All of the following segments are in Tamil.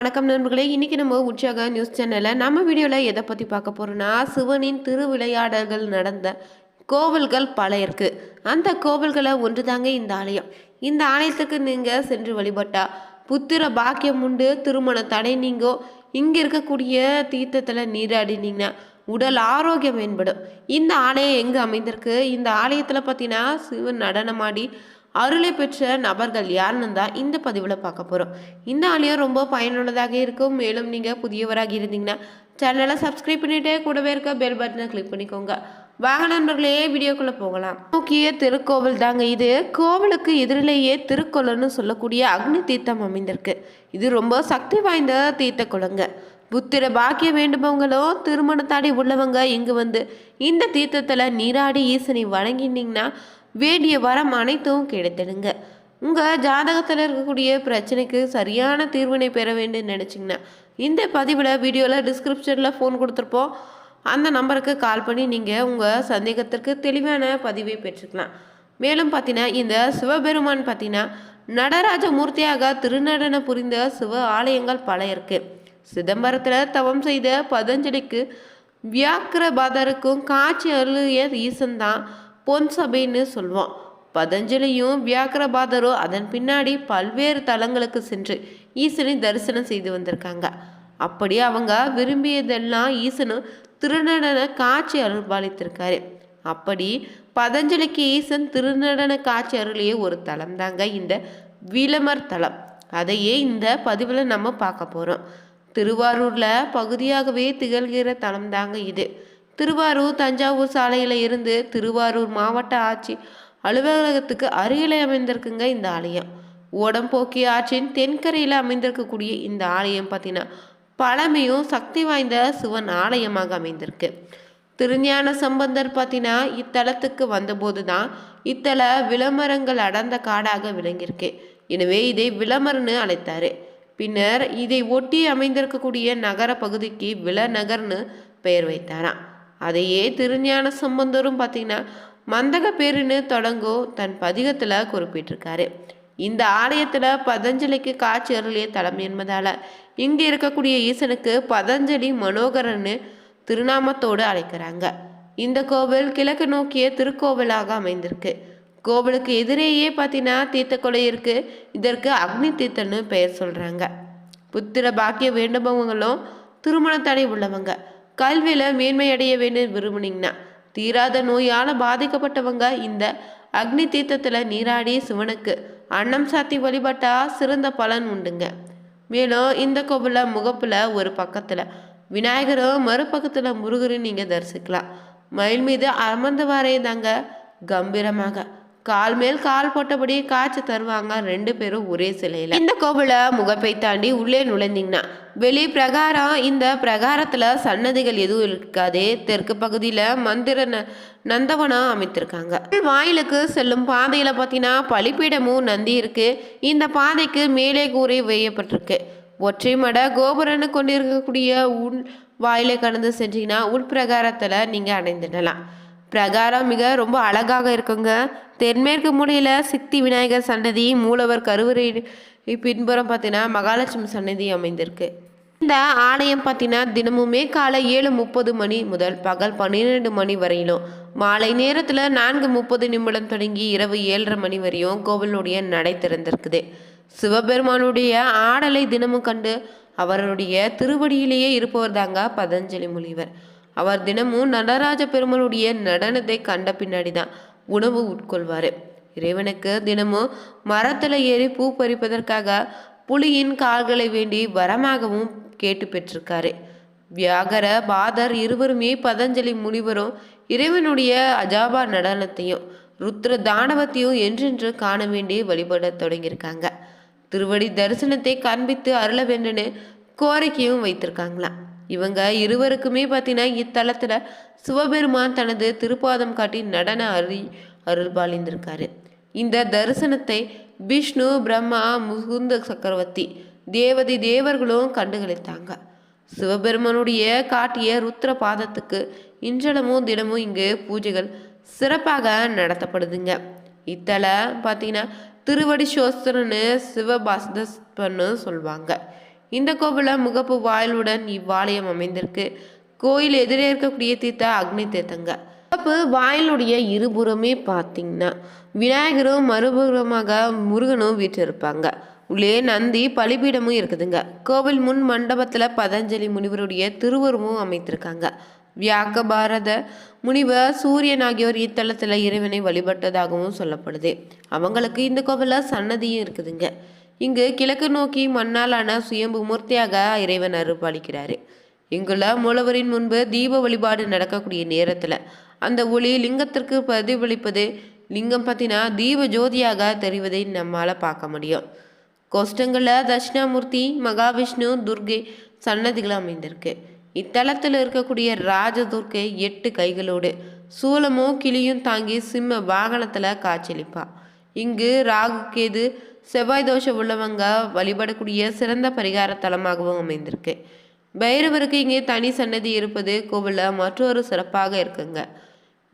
வணக்கம் நண்பர்களே, இன்னைக்கு நம்ம உற்சாக நியூஸ் சேனல்ல நம்ம வீடியோல எதை பத்தி பார்க்க போறோம்னா, சிவனின் திருவிளையாடல்கள் நடந்த கோவில்கள் பல இருக்கு. அந்த கோவில்களை ஒன்றுதாங்க இந்த ஆலயம். இந்த ஆலயத்துக்கு நீங்க சென்று வழிபட்டா புத்திர பாக்கியம் உண்டு, திருமண தடை நீங்கோ. இங்க இருக்கக்கூடிய தீர்த்தத்துல நீராடினீங்கன்னா உடல் ஆரோக்கியம் மேம்படும். இந்த ஆலயம் எங்க அமைந்திருக்கு? இந்த ஆலயத்துல பார்த்தீங்கன்னா சிவன் நடனமாடி அருளை பெற்ற நபர்கள் யாருன்னு தான் இந்த பதிவில் பார்க்க போகிறோம். இந்த ஆலயம் ரொம்ப பயனுள்ளதாக இருக்கும். மேலும் நீங்கள் புதியவராக இருந்தீங்கன்னா சேனலை சப்ஸ்கிரைப் பண்ணிட்டு கூடவே இருக்க பெல் பட்டனை கிளிக் பண்ணிக்கோங்க. வாங்க நண்பர்களே, வீடியோக்குள்ளே போகலாம். முக்கிய திருக்கோவில் தாங்க இது. கோவிலுக்கு எதிரிலேயே திருக்கொலன்னு சொல்லக்கூடிய அக்னி தீர்த்தம் அமைந்திருக்கு. இது ரொம்ப சக்தி வாய்ந்த தீர்த்த குளங்க. புத்திர பாக்கிய வேண்டுபவங்களும் திருமணத்தாடி உள்ளவங்க இங்கு வந்து இந்த தீர்த்தத்தில் நீராடி ஈசனை வணங்கினீங்கன்னா வேண்டிய வரம் அனைத்தும் கிடைத்திடுங்க. உங்கள் ஜாதகத்தில் இருக்கக்கூடிய பிரச்சனைக்கு சரியான தீர்வினை பெற வேண்டும் நினச்சிங்கன்னா இந்த பதிவில் வீடியோவில் டிஸ்கிரிப்ஷனில் ஃபோன் கொடுத்துருப்போம். அந்த நம்பருக்கு கால் பண்ணி நீங்கள் உங்கள் சந்தேகத்திற்கு தெளிவான பதிவை பெற்றுக்கலாம். மேலும் பார்த்தீங்கன்னா இந்த சிவபெருமான் பார்த்தீங்கன்னா நடராஜ மூர்த்தியாக திருநடன புரிந்த சிவ ஆலயங்கள் பல இருக்குது. சிதம்பரத்தில் தவம் செய்த பதஞ்சலிக்கு வியாக்கிரபாதருக்கும் காட்சி அருளிய ஈசன் தான் பொன் சபைன்னு சொல்லுவோம். பதஞ்சலியும் வியாக்கிரபாதரும் அதன் பின்னாடி பல்வேறு தலங்களுக்கு சென்று ஈசனை தரிசனம் செய்து வந்திருக்காங்க. அப்படி அவங்க விரும்பியதெல்லாம் ஈசனும் திருநடன காட்சி அருள்பாலித்திருக்காரு. அப்படி பதஞ்சலிக்கு ஈசன் திருநடன காட்சி அருளிய ஒரு தலம் தாங்க இந்த விளமர் தலம். அதையே இந்த பதிவில் நம்ம பார்க்க போகிறோம். திருவாரூரில் பகுதியாகவே திகழ்கிற தலம் தாங்க இது. திருவாரூர் தஞ்சாவூர் சாலையில் இருந்து திருவாரூர் மாவட்ட ஆட்சி அலுவலகத்துக்கு அருகிலே அமைந்திருக்குங்க இந்த ஆலயம். ஓடம்போக்கி ஆற்றின் தென்கரையில் அமைந்திருக்கக்கூடிய இந்த ஆலயம் பார்த்தீங்கன்னா பழமையும் சக்தி வாய்ந்த சிவன் ஆலயமாக அமைந்திருக்கு. திருஞான சம்பந்தர் பார்த்தீங்கன்னா இத்தலத்துக்கு வந்தபோது தான் இத்தல விளமரங்கள் அடர்ந்த காடாக விளங்கியிருக்கு. எனவே இதை விளமர்னு அழைத்தாரு. பின்னர் இதை ஒட்டி அமைந்திருக்கக்கூடிய நகர பகுதிக்கு விளநகர்னு பெயர் வைத்தாராம். அதையே திருஞான சம்பந்தரும் பார்த்தீங்கன்னா மந்தக பேருன்னு தொடங்கும் தன் பதிகத்தில் குறிப்பிட்டிருக்காரு. இந்த ஆலயத்தில் பதஞ்சலிக்கு காட்சி அருளிய தலம் என்பதால் இங்கே இருக்கக்கூடிய ஈசனுக்கு பதஞ்சலி மனோகரன்னு திருநாமத்தோடு அழைக்கிறாங்க. இந்த கோவில் கிழக்கு நோக்கிய திருக்கோவிலாக அமைந்திருக்கு. கோவிலுக்கு எதிரேயே பார்த்தீங்கன்னா தீர்த்தக்கொலை இருக்கு. இதற்கு அக்னி தீர்த்தன்னு பெயர் சொல்றாங்க. புத்திர பாக்கிய வேண்டுபவங்களும் திருமண தடை உள்ளவங்க கல்வியில மேன்மை அடைய வேண்டும் விரும்புனீங்கன்னா தீராத நோயால் பாதிக்கப்பட்டவங்க இந்த அக்னி தீர்த்தத்தில் நீராடி சிவனுக்கு அன்னம் சாத்தி வழிபட்டா சிறந்த பலன் உண்டுங்க. மேலும் இந்த கோவிலில் முகப்புல ஒரு பக்கத்தில் விநாயகரும் மறுபக்கத்தில் முருகரும் நீங்கள் தரிசிக்கலாம். மயில் மீது அமர்ந்தவாறே தாங்க கம்பீரமாக கால் மேல் கால் போட்டபடி காட்சி தருவாங்க ரெண்டு பேரும் ஒரே சிலையில. இந்த கோவில முகப்பை தாண்டி உள்ளே நுழைந்தீங்கன்னா வெளி பிரகாரம். இந்த பிரகாரத்துல சன்னதிகள் எதுவும் இருக்காது. தெற்கு பகுதியில மந்திர நந்தவனம் அமைத்திருக்காங்க. வாயிலுக்கு செல்லும் பாதையில பார்த்தீங்கன்னா பலிப்பீடமும் நந்தி இருக்கு. இந்த பாதைக்கு மேலே கூரை வேயப்பட்டிருக்கு. ஒற்றை மட கோபுரன்னு கொண்டிருக்கக்கூடிய உள் வாயிலை கடந்து சென்றீங்கன்னா உள்பிரகாரத்துல நீங்க அடைந்துடலாம். பிரகாரம் மிக ரொம்ப அழகாக இருக்குங்க. தென்மேற்கு மூலையில் சித்தி விநாயகர் சன்னதி, மூலவர் கருவறை பின்புறம் பார்த்தீங்கன்னா மகாலட்சுமி சன்னதி அமைந்திருக்கு. இந்த ஆலயம் பார்த்தீங்கன்னா தினமுமே காலை 7:30 மணி முதல் பகல் 12 மணி வரையிலும், மாலை நேரத்தில் 4:30 தொடங்கி இரவு 7:30 மணி வரையும் கோவிலுடைய நடை திறந்திருக்குது. சிவபெருமானுடைய ஆடலை தினமும் கண்டு அவருடைய திருவடியிலேயே இருப்பவர் தாங்க பதஞ்சலி முனிவர். அவர் தினமும் நடராஜ பெருமானுடைய நடனத்தை கண்ட பின்னாடி தான் உணவு உட்கொள்வார். இறைவனுக்கு தினமும் மரத்தில் ஏறி பூ பறிப்பதற்காக புலியின் கால்களை வேண்டி வரமாகவும் கேட்டு பெற்றிருக்காரு. வியாகர பாதர் இருவருமே பதஞ்சலி முனிவரும் இறைவனுடைய அஜாபா நடனத்தையும் ருத்ர தானவத்தையும் என்றென்று காண வேண்டி வழிபட தொடங்கியிருக்காங்க. திருவடி தரிசனத்தை காண்பித்து அருள வேண்டுன்னு கோரிக்கையும் வைத்திருக்காங்களாம். இவங்க இருவருக்குமே பார்த்தீங்கன்னா இத்தலத்தில் சிவபெருமான் தனது திருப்பாதம் காட்டி நடன அருள்பாலிந்திருக்காரு. இந்த தரிசனத்தை விஷ்ணு, பிரம்மா, முகுந்த சக்கரவர்த்தி, தேவர்களும் கண்டுகளித்தாங்க. சிவபெருமானுடைய காட்டிய ருத்ர பாதத்துக்கு இன்றளமும் தினமும் இங்கு பூஜைகள் சிறப்பாக நடத்தப்படுதுங்க. இத்தல பார்த்தீங்கன்னா திருவடி சோஸ்திரன்னு சிவபாஸ்தன்னு சொல்லுவாங்க. இந்த கோவிலில் முகப்பு வாயிலுடன் இவ்வாலயம் அமைந்திருக்கு. கோயில் எதிரே இருக்கக்கூடிய தீர்த்த அக்னி தீர்த்தங்க. முகப்பு வாயிலுடைய இருபுறமே பார்த்தீங்கன்னா விநாயகரும் மறுபுறமாக முருகனும் வீற்றிருப்பாங்க. உள்ளே நந்தி பலிபீடமும் இருக்குதுங்க. கோவில் முன் மண்டபத்தில் பதஞ்சலி முனிவருடைய திருவுருவமும் அமைத்திருக்காங்க. வியாக்க பாரத முனிவர் சூரியன் ஆகியோர் இத்தலத்தில் இறைவனை வழிபட்டதாகவும் சொல்லப்படுது. அவங்களுக்கு இந்த கோவிலில் சன்னதியும் இருக்குதுங்க. இங்கு கிழக்கு நோக்கி மண்ணாலான சுயம்பு மூர்த்தியாக இறைவன் அருள்பாலிக்கிறாரு. இங்குள்ள மூலவரின் முன்பு தீப வழிபாடு நடக்கக்கூடிய நேரத்தில் அந்த ஒளி லிங்கத்திற்கு பிரதிபலிப்பது. லிங்கம் பார்த்தீங்கன்னா தீப ஜோதியாக தெரிவதை நம்மால் பார்க்க முடியும். கோஷ்டங்களில் தட்சிணாமூர்த்தி, மகாவிஷ்ணு, துர்கை சன்னதிகள் அமைந்திருக்கு. இத்தலத்தில் இருக்கக்கூடிய ராஜதுர்க்கை 8 கைகளோடு சூலமும் கிளியும் தாங்கி சிம்ம வாகனத்தில் காட்சியளிப்பா. இங்கு ராகு கேது செவ்வாய் தோஷம் உள்ளவங்க வழிபடக்கூடிய சிறந்த பரிகார தலமாகவும் அமைந்திருக்கு. பைரவருக்கு இங்கே தனி சன்னதி இருப்பது கோவிலில் மற்றொரு சிறப்பாக இருக்குங்க.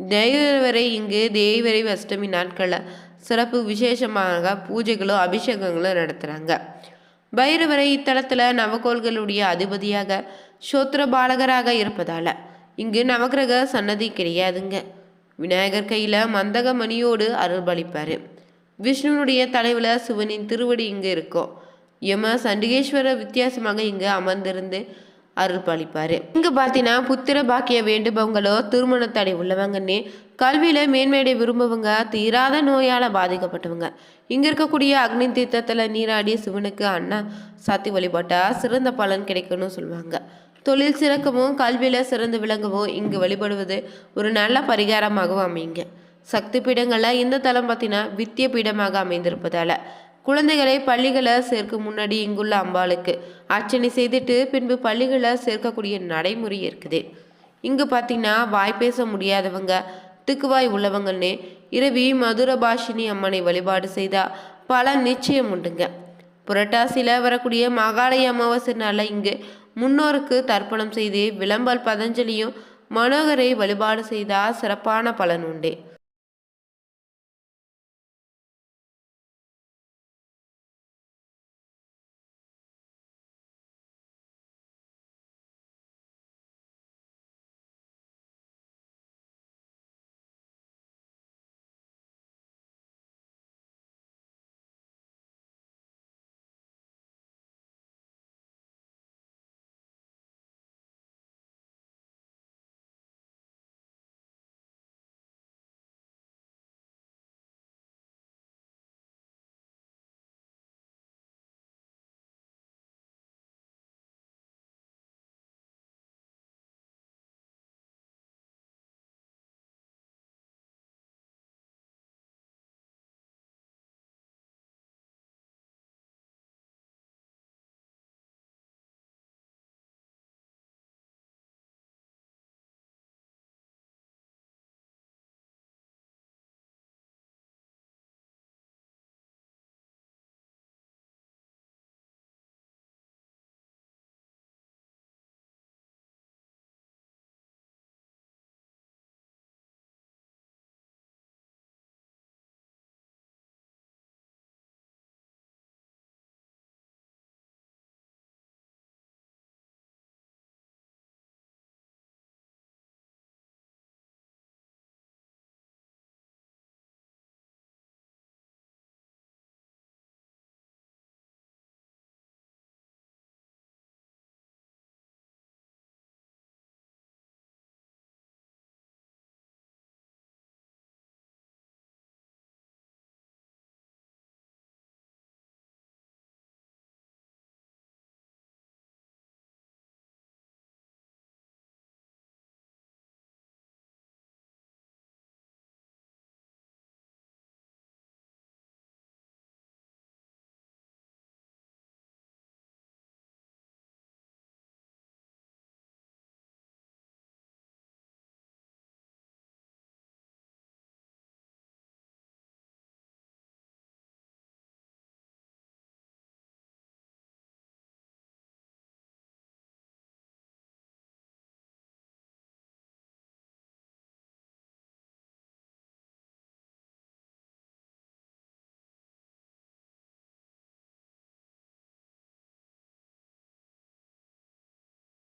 தெய்வரை இங்கு தேய்வரை அஷ்டமி நாட்களில் சிறப்பு விசேஷமாக பூஜைகளும் அபிஷேகங்களும் நடத்துகிறாங்க. பைரவரை இத்தலத்தில் நவகோள்களுடைய அதிபதியாக சோத்திர பாலகராக இருப்பதால் இங்கு நவகிரக சன்னதி கிடையாதுங்க. விநாயகர் கையில் மந்தக மணியோடு அருள்பளிப்பார். விஷ்ணுனுடைய தலைவில் சிவனின் திருவடி இங்கே இருக்கும். யம சண்டிகேஸ்வர வித்தியாசமாக இங்கு அமர்ந்திருந்து அருள்பாலிப்பார். இங்கே பார்த்தீங்கன்னா புத்திர பாக்கிய வேண்டுபவங்களோ, திருமண தடை உள்ளவங்கன்னே, கல்வியில் மேன்மையை விரும்புவங்க, தீராத நோயால் பாதிக்கப்பட்டவங்க இங்கே இருக்கக்கூடிய அக்னி தீர்த்தத்தில் நீராடி சிவனுக்கு அண்ணா சாத்தி வழிபட்டால் சிறந்த பலன் கிடைக்கும்னு சொல்லுவாங்க. தொழில் சிறக்கவும் கல்வியில் சிறந்து விளங்கவும் இங்கு வழிபடுவது ஒரு நல்ல பரிகாரமாகவும் அமையுங்க. சக்தி பீடங்களில் இந்த தலம் பார்த்தீங்கன்னா வித்திய பீடமாக அமைந்திருப்பதால் குழந்தைகளை பள்ளிகளை சேர்க்கும் முன்னாடி இங்குள்ள அம்பாளுக்கு அர்ச்சனை செய்துட்டு பின்பு பள்ளிகளை சேர்க்கக்கூடிய நடைமுறை இருக்குது. இங்கு பார்த்தீங்கன்னா வாய் பேச முடியாதவங்க, திக்குவாய் உள்ளவங்கன்னு இரவி மதுரபாஷினி அம்மனை வழிபாடு செய்தால் பல நிச்சயம் உண்டுங்க. புரட்டாசியில் வரக்கூடிய மகாலய அமாவாசை நாளில் இங்கு முன்னோருக்கு தர்ப்பணம் செய்து விளம்பல் பதஞ்சலியும் மனோகரை வழிபாடு செய்தால் சிறப்பான பலன் உண்டு.